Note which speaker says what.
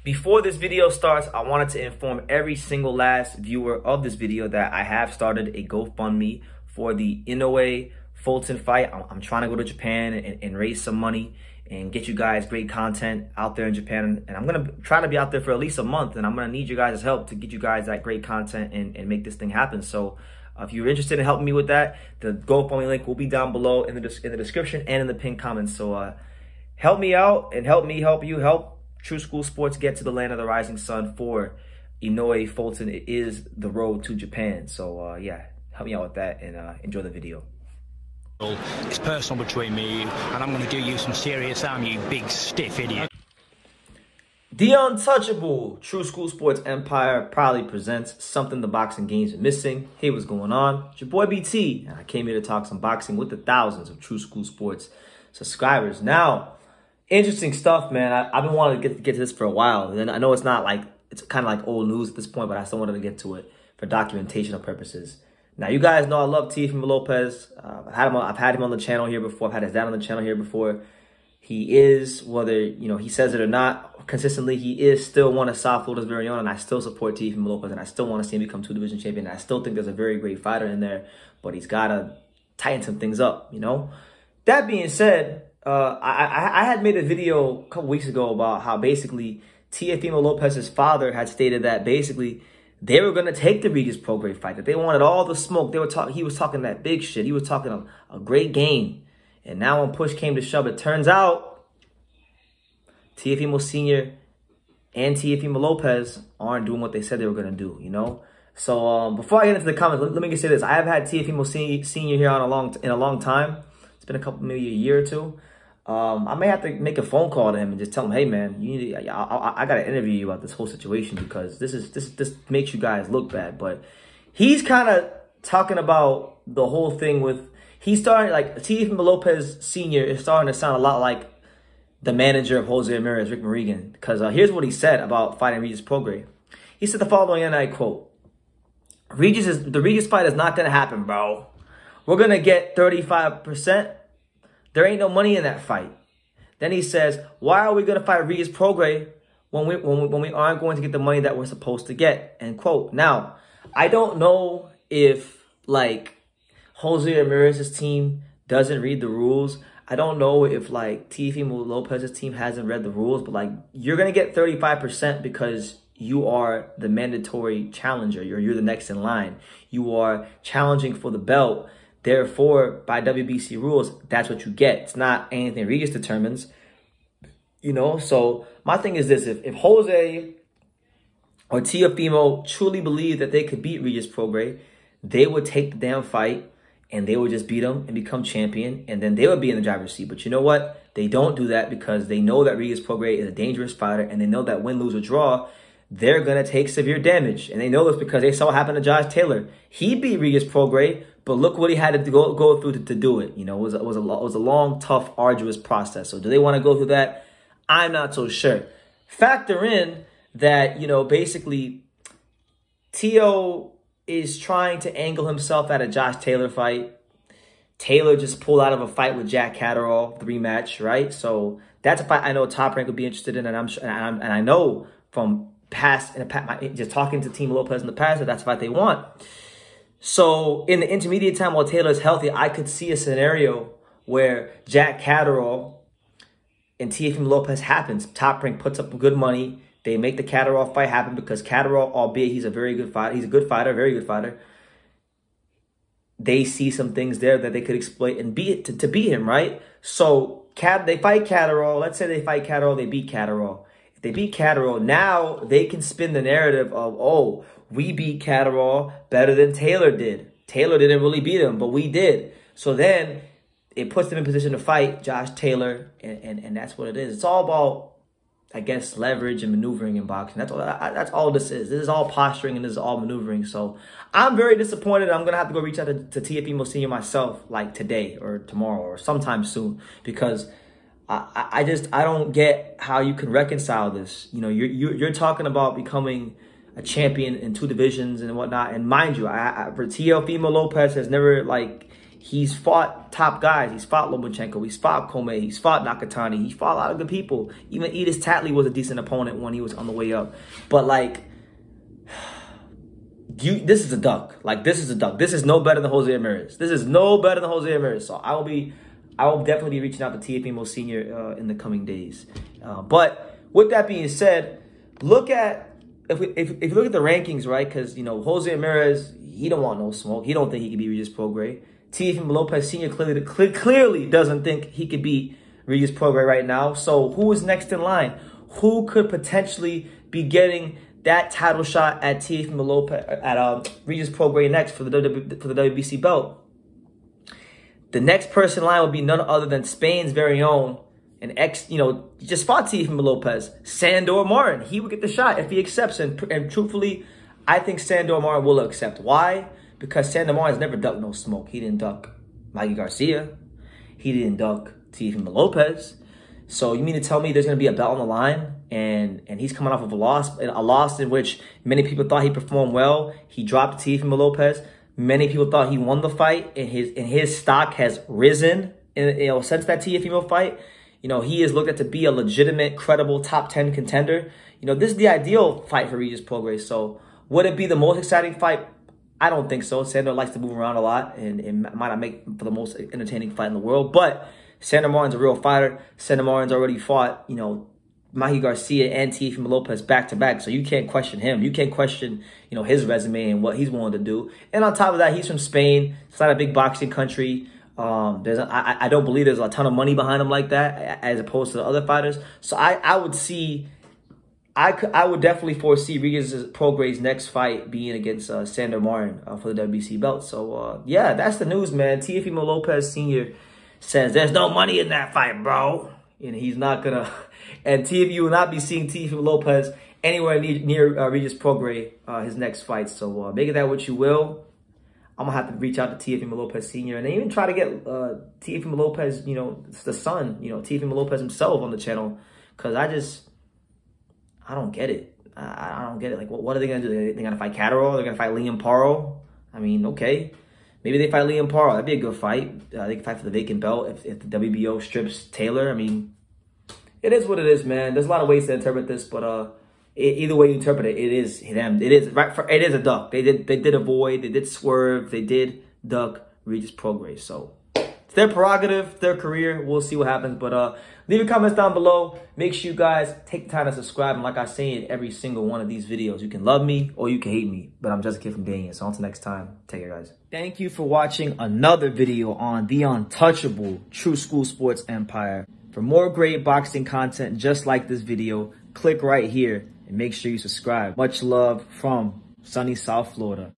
Speaker 1: Before this video starts, I wanted to inform every single last viewer of this video that I have started a GoFundMe for the Inoue Fulton fight. I'm trying to go to Japan and raise some money and get you guys great content out there in Japan. And I'm going to try to be out there for at least a month. And I'm going to need you guys' help to get you guys that great content and make this thing happen. So if you're interested in helping me with that, the GoFundMe link will be down below in the description and in the pinned comments. So help me out and help me help you, help True School Sports get to the land of the rising sun for Inoue Fulton. It is the road to Japan. So yeah, help me out with that and enjoy the video.
Speaker 2: It's personal between me and I'm going to do you some serious harm, you big stiff idiot.
Speaker 1: The untouchable True School Sports Empire proudly presents something the boxing games are missing. Hey, what's going on? It's your boy BT, and I came here to talk some boxing with the thousands of True School Sports subscribers. Now, interesting stuff, man. I've been wanting to get to this for a while. And I know it's not like, it's kind of like old news at this point, but I still wanted to get to it for documentational purposes. Now, you guys know I love Teofimo Lopez. I've had him on the channel here before. I've had his dad on the channel here before. He is, whether he says it or not, consistently, he is still one of South Florida's very own, and I still support Teofimo Lopez, and I still want to see him become 2-division champion. And I still think there's a very great fighter in there, but he's got to tighten some things up, That being said, I had made a video a couple weeks ago about how basically Teofimo Lopez's father had stated that basically they were going to take the Regis Prograis fight, that they wanted all the smoke. He was talking that big shit. He was talking a great game. And now when push came to shove, it turns out Teofimo Sr. and Teofimo Lopez aren't doing what they said they were going to do, So before I get into the comments, let me just say this. I have had Teofimo Sr. here in a long time. It's been maybe a year or two. I may have to make a phone call to him and just tell him, hey man, I got to interview you about this whole situation because this makes you guys look bad. But he's kind of talking about the whole thing with, he's starting, like, Teofimo Lopez Sr. is starting to sound a lot like the manager of Jose Ramirez, Rick Morrigan. Because here's what he said about fighting Regis Prograis. He said the following, and I quote, the Regis fight is not going to happen, bro. We're going to get 35%. There ain't no money in that fight. Then he says, why are we going to fight Regis Prograis when we aren't going to get the money that we're supposed to get? End quote. Now, I don't know if, like, Jose Ramirez's team doesn't read the rules. I don't know if, like, Teofimo Lopez's team hasn't read the rules, but, like, you're going to get 35% because you are the mandatory challenger. You're the next in line. You are challenging for the belt. Therefore, by WBC rules, that's what you get. It's not anything Regis determines, So my thing is this. If Jose or Teofimo truly believe that they could beat Regis Prograis, they would take the damn fight and they would just beat him and become champion, and then they would be in the driver's seat. But you know what? They don't do that because they know that Regis Prograis is a dangerous fighter, and they know that win, lose, or draw, they're going to take severe damage. And they know this because they saw what happened to Josh Taylor. He beat Regis Prograis, but look what he had to go through to do it. It was a long, tough, arduous process. So do they want to go through that? I'm not so sure. Factor in that, basically Teo is trying to angle himself at a Josh Taylor fight. Taylor just pulled out of a fight with Jack Catterall, the rematch, right? So that's a fight I know Top Rank would be interested in, and I know from just talking to Team Lopez in the past that's a fight they want. So in the intermediate time while Taylor's healthy, I could see a scenario where Jack Catterall and Teofimo Lopez happens. Top Rank puts up good money. They make the Catterall fight happen because Catterall, albeit he's a very good fighter, he's a good fighter, very good fighter. They see some things there that they could exploit and to beat him, right? So they fight Catterall. Let's say they fight Catterall, they beat Catterall. If they beat Catterall, now they can spin the narrative of, oh, we beat Catterall better than Taylor did. Taylor didn't really beat him, but we did. So then it puts them in position to fight Josh Taylor, and that's what it is. It's all about, I guess, leverage and maneuvering in boxing. That's all this is. This is all posturing and this is all maneuvering. So I'm very disappointed. I'm going to have to go reach out to Teofimo Sr. myself, like today or tomorrow or sometime soon, because I don't get how you can reconcile this. You're talking about becoming a champion in 2 divisions and whatnot. And mind you, Teofimo Lopez has never, like, He's fought top guys. He's fought Lomachenko. He's fought Kome. He's fought Nakatani. He fought a lot of good people. Even Edis Tatley was a decent opponent when he was on the way up. But, like, this is a duck. Like, this is a duck. This is no better than Jose Ramirez. This is no better than Jose Ramirez. So I will definitely be reaching out to Teofimo Sr. In the coming days. But with that being said, look at if you look at the rankings, right? Because, you know, Jose Ramirez, he don't want no smoke. He don't think he can beat Regis Prograis. Teofimo Lopez Sr. clearly doesn't think he could beat Regis Prograis right now. So who is next in line? Who could potentially be getting that title shot at Teofimo Lopez at Regis Prograis next for the WBC belt? The next person in line will be none other than Spain's very own and just fought Teofimo Lopez, Sandor Martin. He would get the shot if he accepts, and truthfully, I think Sandor Martin will accept. Why? Because Sandor Martin's never ducked no smoke. He didn't duck Mikey Garcia. He didn't duck Teofimo Lopez. So you mean to tell me there's going to be a belt on the line, and he's coming off of a loss in which many people thought he performed well. He dropped Teofimo Lopez. Many people thought he won the fight, and his stock has risen since that Teofimo fight. You know, he is looked at to be a legitimate, credible top 10 contender. You know, this is the ideal fight for Regis Prograis. So would it be the most exciting fight? I don't think so. Sandor likes to move around a lot, and it might not make for the most entertaining fight in the world. But Sandor Martin's a real fighter. Sandor Martin's already fought, you know, Mikey Garcia and Teofimo Lopez back-to-back. So you can't question him. You can't question, you know, his resume and what he's willing to do. And on top of that, he's from Spain. It's not a big boxing country. I don't believe there's a ton of money behind him like that, as opposed to the other fighters. So I would definitely foresee Regis Prograis' next fight being against Sandor Martin for the WBC belt. So yeah, that's the news, man. Teofimo Lopez Sr. says there's no money in that fight, bro, and he's not gonna. And TFU will not be seeing Teofimo Lopez anywhere near Regis Prograis his next fight. So make of that what you will. I'm going to have to reach out to Teofimo Lopez Sr. and even try to get Teofimo Lopez, you know, the son, you know, Teofimo Lopez himself on the channel. Because I don't get it. I don't get it. Like, what are they going to do? They're going to fight Catterall? They're going to fight Liam Paro? I mean, okay. Maybe they fight Liam Paro. That'd be a good fight. They can fight for the vacant belt if the WBO strips Taylor. I mean, it is what it is, man. There's a lot of ways to interpret this, but either way you interpret it, it is them. It is right. It is a duck. They did avoid. They did swerve. They did duck Regis Prograis. So it's their prerogative, their career. We'll see what happens. But leave your comments down below. Make sure you guys take the time to subscribe. And like I say in every single one of these videos, you can love me or you can hate me. But I'm just a kid from Daniel. So until next time, take care, guys. Thank you for watching another video on the untouchable True School Sports Empire. For more great boxing content just like this video, click right here and make sure you subscribe. Much love from sunny South Florida.